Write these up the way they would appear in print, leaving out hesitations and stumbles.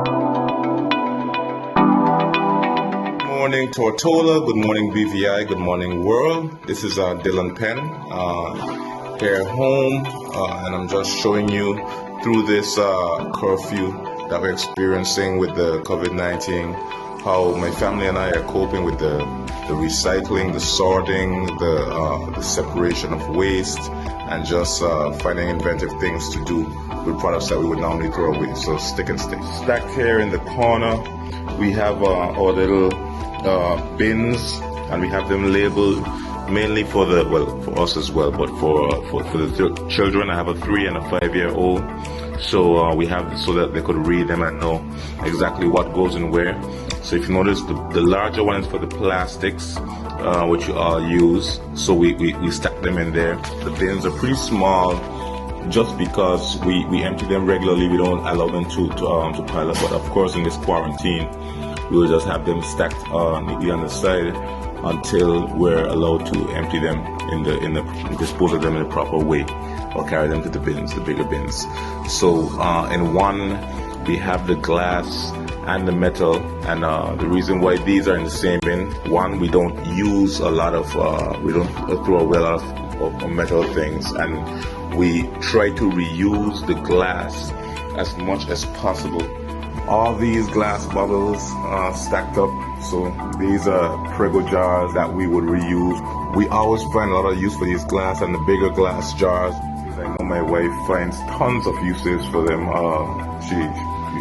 Good morning, Tortola. Good morning, BVI. Good morning, world. This is Dylan Penn here at home, and I'm just showing you through this curfew that we're experiencing with the COVID-19, how my family and I are coping with the recycling, the sorting, the separation of waste, and just finding inventive things to do with products that we would normally throw away. So stick and stay. Stacked here in the corner, we have our little bins, and we have them labeled mainly for for us as well, but for the children. I have a 3 and a 5-year-old, so we have so that they could read them and know exactly what goes in where. So if you notice, the larger one is for the plastics, which you all use, so we stack them in there. The bins are pretty small, just because we empty them regularly. We don't allow them to pile up, but of course in this quarantine we will just have them stacked neatly on the side until we're allowed to empty them dispose of them in the proper way, or carry them to the bins, the bigger bins. So in one we have the glass and the metal, and the reason why these are in the same bin, one, we don't use a lot of we don't throw away a lot of metal things, and we try to reuse the glass as much as possible. All these glass bottles stacked up, so these are Prego jars that we would reuse. We always find a lot of use for these glass and the bigger glass jars. I know my wife finds tons of uses for them.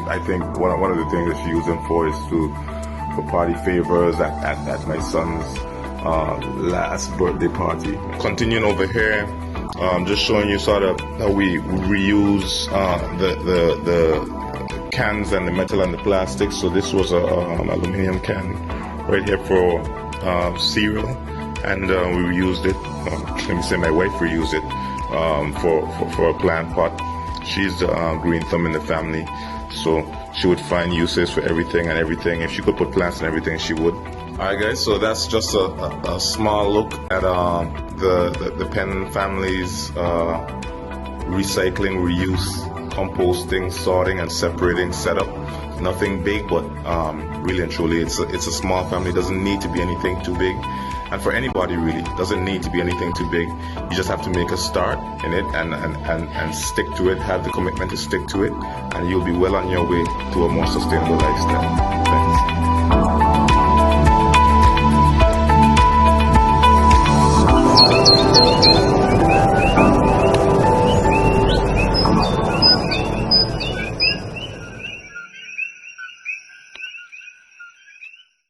I think one of the things that she uses them for is for party favors at my son's last birthday party. Continuing over here, just showing you sort of how we reuse the cans and the metal and the plastic. So this was an aluminum can right here for cereal, and we reused it. Let me say my wife reused it for a plant pot. She's the green thumb in the family, so she would find uses for everything and everything. If she could put plants and everything, she would. Alright guys, so that's just a small look at the Penn family's recycling, reuse, composting, sorting, and separating setup. Nothing big, but really and truly it's a small family. It doesn't need to be anything too big, and for anybody really, it doesn't need to be anything too big. You just have to make a start in it and stick to it, have the commitment to stick to it, and you'll be well on your way to a more sustainable lifestyle. Thanks.